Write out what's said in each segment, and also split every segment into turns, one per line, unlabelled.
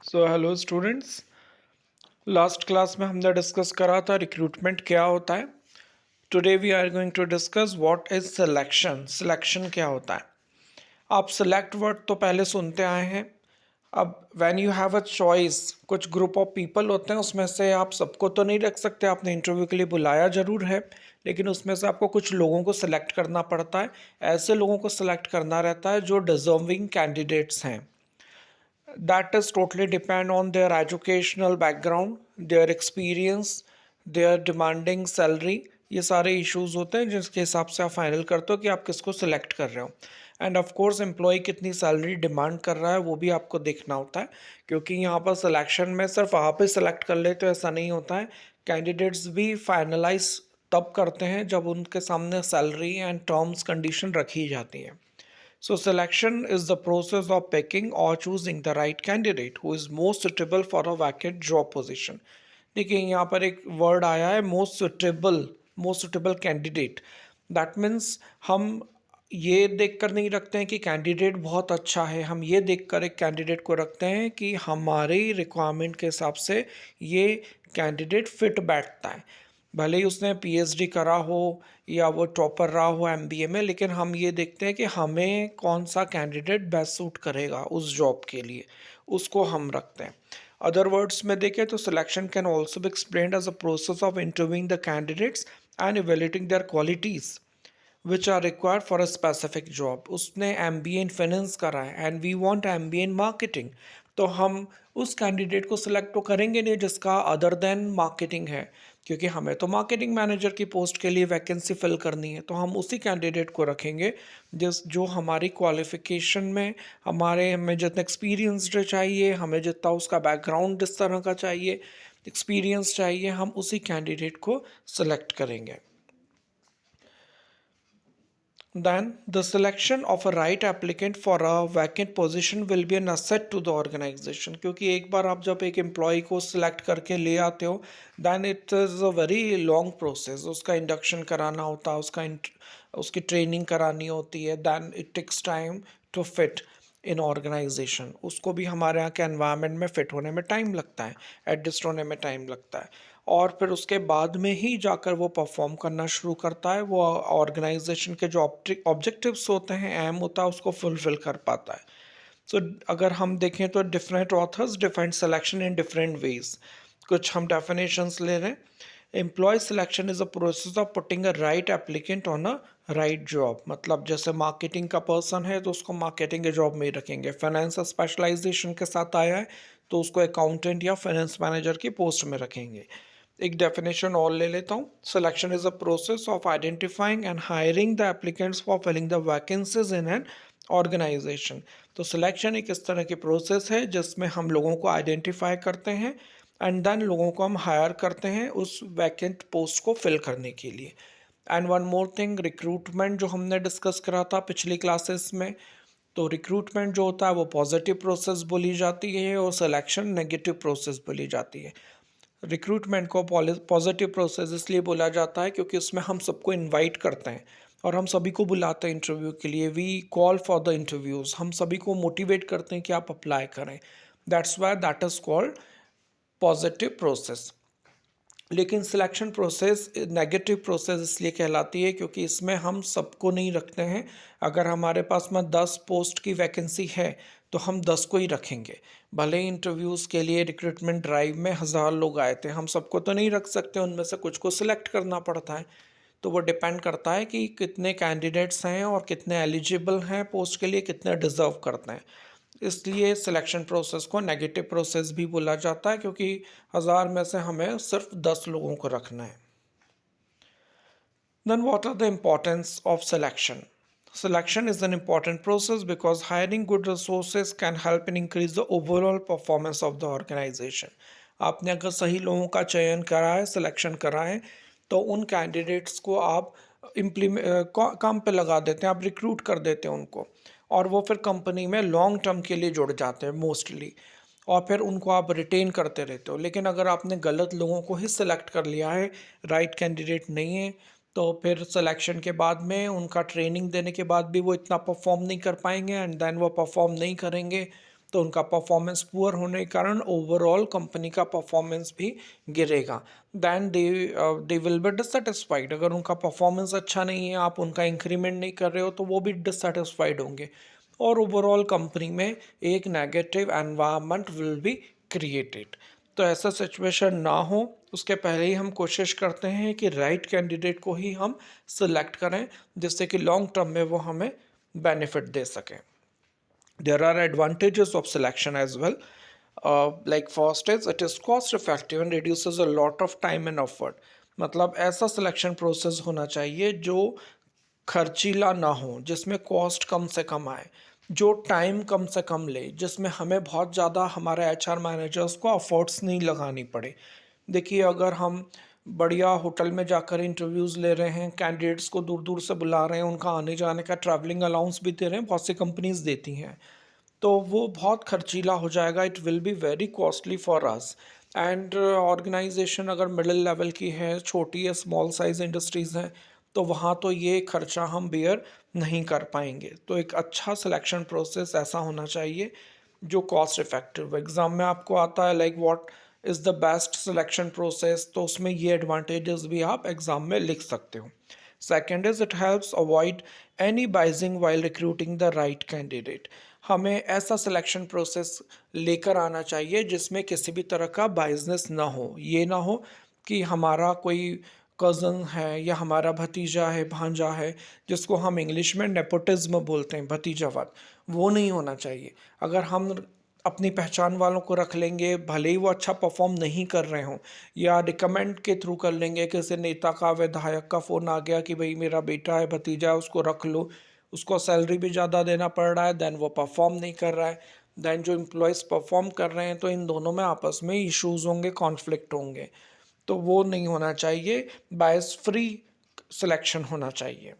सो hello students. Last class में हमने discuss करा था रिक्रूटमेंट क्या होता है। Today we are going to discuss what is selection. Selection क्या होता है। आप सिलेक्ट वर्ड तो पहले सुनते आए हैं। अब when you have a choice, कुछ ग्रुप ऑफ पीपल होते हैं, उसमें से आप सबको तो नहीं रख सकते। आपने इंटरव्यू के लिए बुलाया ज़रूर है, लेकिन उसमें से आपको कुछ लोगों को सिलेक्ट करना पड़ता है। ऐसे लोगों को सिलेक्ट करना रहता है जो डिजर्विंग कैंडिडेट्स हैं। That is totally depend on their educational background, their experience, their demanding salary। ये सारे इश्यूज होते हैं जिसके हिसाब से आप फाइनल करते हो कि आप किसको सिलेक्ट कर रहे हो। एंड ऑफ कोर्स एम्प्लॉय कितनी सैलरी डिमांड कर रहा है वो भी आपको देखना होता है, क्योंकि यहाँ पर सिलेक्शन में सिर्फ आप ही सिलेक्ट कर लेते हो ऐसा नहीं होता है। कैंडिडेट्स भी फाइनलाइज तब करते हैं जब उनके सामने सैलरी एंड टर्म्स कंडीशन रखी जाती है। So, selection is the process of picking or choosing the right candidate who is most suitable for a vacant job position। देखिए यहाँ पर एक वर्ड आया है most suitable candidate. That means हम ये देख कर नहीं रखते हैं कि कैंडिडेट बहुत अच्छा है, हम ये देख कर एक कैंडिडेट को रखते हैं कि हमारी रिक्वायरमेंट के हिसाब से ये कैंडिडेट फिट बैठता है। भले ही उसने पीएचडी करा हो या वो टॉपर रहा हो एमबीए में, लेकिन हम ये देखते हैं कि हमें कौन सा कैंडिडेट बेस्ट सूट करेगा उस जॉब के लिए, उसको हम रखते हैं। अदर वर्ड्स में देखें तो selection can also be explained as a process of interviewing the candidates and evaluating their qualities which are required for a specific job. उसने एमबीए इन फाइनेंस करा है and we want MBA in marketing, तो हम उस candidate को select तो करेंगे नहीं जिसका अदर देन मार्केटिंग है, क्योंकि हमें तो मार्केटिंग मैनेजर की पोस्ट के लिए वैकेंसी फिल करनी है। तो हम उसी कैंडिडेट को रखेंगे जो हमारी क्वालिफिकेशन में, हमें जितना एक्सपीरियंसड चाहिए, हमें जितना उसका बैकग्राउंड जिस तरह का चाहिए, एक्सपीरियंस चाहिए, हम उसी कैंडिडेट को सिलेक्ट करेंगे। Then, the selection of a right applicant for a vacant position will be an asset to the organization। क्योंकि एक बार आप जब एक एम्प्लॉय को सिलेक्ट करके ले आते हो, then it is a very long process. उसका इंडक्शन कराना होता है, उसकी ट्रेनिंग करानी होती है, then it takes time to fit in organisation. उसको भी हमारे यहाँ के एनवायरनमेंट में फ़िट होने में टाइम लगता है, एडजस्ट होने में टाइम लगता है, और फिर उसके बाद में ही जाकर वो परफॉर्म करना शुरू करता है। वो ऑर्गेनाइजेशन के जो ऑब्जेक्टिव्स होते हैं, एम होता है, उसको फुलफिल कर पाता है। सो अगर हम देखें तो different authors different selection in different ways. कुछ हम डेफिनेशंस ले रहे हैं। Employee selection is a process of putting a right applicant on a right job. मतलब जैसे मार्केटिंग का पर्सन है तो उसको मार्केटिंग के जॉब में ही रखेंगे। फाइनेंस स्पेशलाइजेशन के साथ आया है तो उसको अकाउंटेंट या फाइनेंस मैनेजर की पोस्ट में रखेंगे। एक डेफिनेशन और ले लेता हूँ। Selection is a process of identifying and hiring the applicants for filling the vacancies in an organisation. तो सिलेक्शन एक इस तरह की प्रोसेस है जिसमें हम लोगों को आइडेंटिफाई करते हैं एंड देन लोगों को हम हायर करते हैं उस वैकेंट पोस्ट को फिल करने के लिए। And one more thing, recruitment जो हमने डिस्कस करा था पिछली क्लासेस में, तो रिक्रूटमेंट जो होता है वो पॉजिटिव प्रोसेस बोली जाती है और सिलेक्शन नेगेटिव प्रोसेस बोली जाती है। रिक्रूटमेंट को पॉजिटिव प्रोसेस इसलिए बोला जाता है क्योंकि उसमें हम सबको इनवाइट करते हैं और हम सभी को बुलाते हैं इंटरव्यू के लिए। We call for the interviews, हम सभी को मोटिवेट करते हैं कि आप अप्लाई करें। That's why that is called positive process. लेकिन सिलेक्शन प्रोसेस नेगेटिव प्रोसेस इसलिए कहलाती है क्योंकि इसमें हम सबको नहीं रखते हैं। अगर हमारे पास में 10 पोस्ट की वैकेंसी है तो हम 10 को ही रखेंगे। भले ही इंटरव्यूज़ के लिए रिक्रूटमेंट ड्राइव में 1000 लोग आए थे, हम सबको तो नहीं रख सकते, उनमें से कुछ को सिलेक्ट करना पड़ता है। तो वो डिपेंड करता है कि कितने कैंडिडेट्स हैं और कितने एलिजिबल हैं पोस्ट के लिए, कितने डिज़र्व करते हैं। इसलिए सिलेक्शन प्रोसेस को नेगेटिव प्रोसेस भी बोला जाता है क्योंकि 1000 में से हमें सिर्फ 10 लोगों को रखना है। Then what are the importance of selection? Selection is an important process because hiring good resources can help in increase the overall performance of the organization। आपने अगर सही लोगों का चयन करा है, सिलेक्शन करा है, तो उन कैंडिडेट्स को आप काम पे लगा देते हैं, आप रिक्रूट कर देते हैं उनको, और वो फिर कंपनी में लॉन्ग टर्म के लिए जुड़ जाते हैं मोस्टली, और फिर उनको आप रिटेन करते रहते हो। लेकिन अगर आपने गलत लोगों को ही सिलेक्ट कर लिया है, राइट कैंडिडेट नहीं है, तो फिर सिलेक्शन के बाद में उनका ट्रेनिंग देने के बाद भी वो इतना परफॉर्म नहीं कर पाएंगे एंड देन वो परफॉर्म नहीं करेंगे तो उनका परफॉर्मेंस पुअर होने के कारण ओवरऑल कंपनी का परफॉर्मेंस भी गिरेगा। Then they will be dissatisfied. अगर उनका परफॉर्मेंस अच्छा नहीं है, आप उनका इंक्रीमेंट नहीं कर रहे हो, तो वो भी डिससेटिस्फाइड होंगे और ओवरऑल कंपनी में एक negative environment will be created. तो ऐसा सिचुएशन ना हो उसके पहले ही हम कोशिश करते हैं कि राइट कैंडिडेट को ही हम सिलेक्ट करें, जिससे कि लॉन्ग टर्म में वो हमें बेनिफिट दे सकें। There are advantages of selection as well. Like first is it is cost effective and reduces a lot of time and effort. मतलब ऐसा सिलेक्शन प्रोसेस होना चाहिए जो खर्चीला ना हो, जिसमें कॉस्ट कम से कम आए, जो टाइम कम से कम ले, जिसमें हमें बहुत ज़्यादा हमारे एचआर मैनेजर्स को एफर्ट्स नहीं लगानी पड़े। देखिए, अगर हम बढ़िया होटल में जाकर इंटरव्यूज़ ले रहे हैं, कैंडिडेट्स को दूर दूर से बुला रहे हैं, उनका आने जाने का ट्रैवलिंग अलाउंस भी दे रहे हैं, बहुत सी कंपनीज देती हैं, तो वो बहुत खर्चीला हो जाएगा। It will be very costly for us. And organisation अगर मिडिल लेवल की है, छोटी या स्मॉल साइज इंडस्ट्रीज़ हैं, तो वहाँ तो ये खर्चा हम बेयर नहीं कर पाएंगे। तो एक अच्छा सिलेक्शन प्रोसेस ऐसा होना चाहिए जो कॉस्ट इफेक्टिव। एग्ज़ाम में आपको आता है like what is the best selection process, तो उसमें ये एडवांटेजेस भी आप एग्ज़ाम में लिख सकते हो। Second is it helps avoid any biasing while recruiting the right candidate. हमें ऐसा सिलेक्शन प्रोसेस लेकर आना चाहिए जिसमें किसी भी तरह का बाइजनेस ना हो। ये ना हो कि हमारा कोई कज़न है या हमारा भतीजा है, भांजा है, जिसको हम इंग्लिश में नेपोटिज्म बोलते हैं, भतीजावाद, वो नहीं होना चाहिए। अगर हम अपनी पहचान वालों को रख लेंगे, भले ही वो अच्छा परफॉर्म नहीं कर रहे हों, या रिकमेंड के थ्रू कर लेंगे, किसी नेता का, विधायक का फ़ोन आ गया कि भाई मेरा बेटा है, भतीजा है, उसको रख लो, उसको सैलरी भी ज़्यादा देना पड़ रहा है, देन वो परफॉर्म नहीं कर रहा है, देन जो एम्प्लॉयज़ परफॉर्म कर रहे हैं, तो इन दोनों में आपस में इश्यूज़ होंगे, कॉन्फ्लिक्ट होंगे। तो वो नहीं होना चाहिए, बायस फ्री सिलेक्शन होना चाहिए।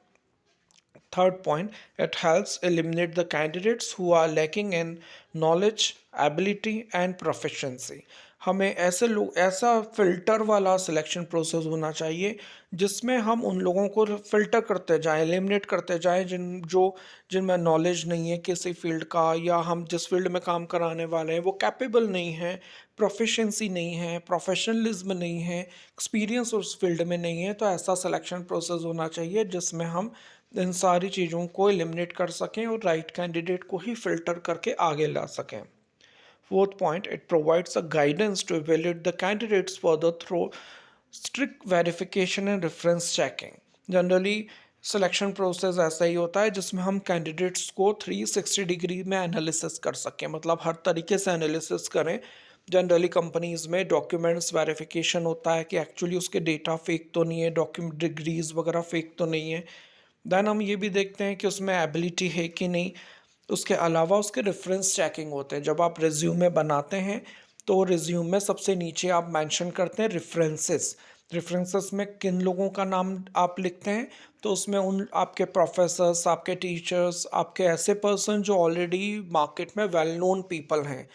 Third point, it helps eliminate the candidates who are lacking in knowledge, ability and proficiency. हमें ऐसे लोग, ऐसा फिल्टर वाला सिलेक्शन प्रोसेस होना चाहिए जिसमें हम उन लोगों को फिल्टर करते जाएं, एलिमिनेट करते जाएं जिनमें नॉलेज नहीं है किसी फील्ड का, या हम जिस फील्ड में काम कराने वाले हैं वो कैपेबल नहीं है, प्रोफिशेंसी नहीं है, प्रोफेशनलिज्म नहीं है, एक्सपीरियंस उस फील्ड में नहीं है। तो ऐसा सिलेक्शन प्रोसेस होना चाहिए जिसमें हम इन सारी चीज़ों को एलिमिनेट कर सकें और राइट कैंडिडेट को ही फिल्टर करके आगे ला सकें। Fourth point, it provides a guidance to evaluate the candidates further through strict verification and reference checking. Generally selection process ऐसा ही होता है जिसमें हम कैंडिडेट्स को 360 डिग्री में एनालिसिस कर सकें, मतलब हर तरीके से एनालिसिस करें। जनरली कंपनीज में डॉक्यूमेंट्स वेरिफिकेशन होता है कि एक्चुअली उसके डेटा फेक तो नहीं है, डॉक्यूमेंट डिग्रीज वगैरह फेक तो नहीं है। देन हम ये भी देखते हैं कि उसमें एबिलिटी है कि नहीं। उसके अलावा उसके रेफरेंस चेकिंग होते हैं। जब आप रिज्यूमे बनाते हैं तो रिज्यूम में सबसे नीचे आप मेंशन करते हैं रेफरेंसेस। रेफरेंसेस में किन लोगों का नाम आप लिखते हैं, तो उसमें उन आपके प्रोफेसर्स, आपके टीचर्स, आपके ऐसे पर्सन जो ऑलरेडी मार्केट में वेल नोन पीपल हैं,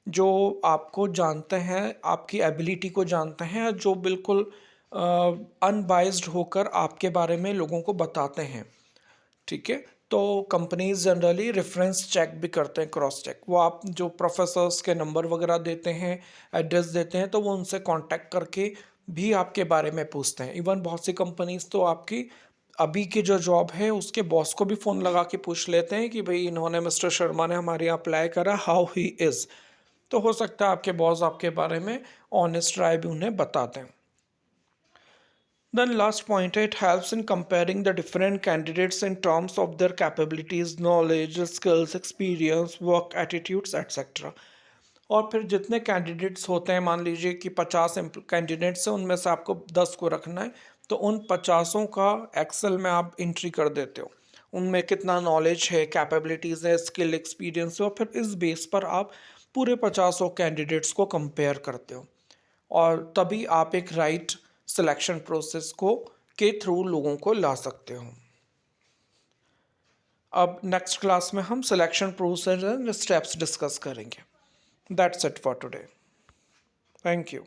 जो आपको जानते हैं, आपकी एबिलिटी को जानते हैं, जो बिल्कुल अनबाइज्ड होकर आपके बारे में लोगों को बताते हैं। ठीक है, तो कंपनीज जनरली रेफरेंस चेक भी करते हैं, क्रॉस चेक। वो आप जो प्रोफेसर्स के नंबर वगैरह देते हैं, एड्रेस देते हैं, तो वो उनसे कांटेक्ट करके भी आपके बारे में पूछते हैं। इवन बहुत सी कंपनीज तो आपकी अभी की जो जॉब है उसके बॉस को भी फ़ोन लगा के पूछ लेते हैं कि भाई इन्होंने, मिस्टर शर्मा ने हमारे यहाँ अप्लाई करा, हाउ ही इज़। तो हो सकता है आपके बॉस आपके बारे में ऑनेस्ट राय भी उन्हें बताते हैं। Then last point, it helps in comparing the different candidates in terms of their capabilities, knowledge, skills, experience, work attitudes, etc. और फिर जितने कैंडिडेट्स होते हैं, मान लीजिए कि 50 कैंडिडेट्स हैं, उनमें से आपको 10 को रखना है, तो उन 50 का एक्सेल में आप एंट्री कर देते हो, उनमें कितना नॉलेज है, कैपेबिलिटीज़ है, स्किल, एक्सपीरियंस है, और फिर इस बेस पर आप पूरे 50 कैंडिडेट्स को कंपेयर करते हो, और तभी आप एक राइट सिलेक्शन प्रोसेस को के थ्रू लोगों को ला सकते हो। अब नेक्स्ट क्लास में हम selection process and steps discuss करेंगे। That's it for today. Thank you.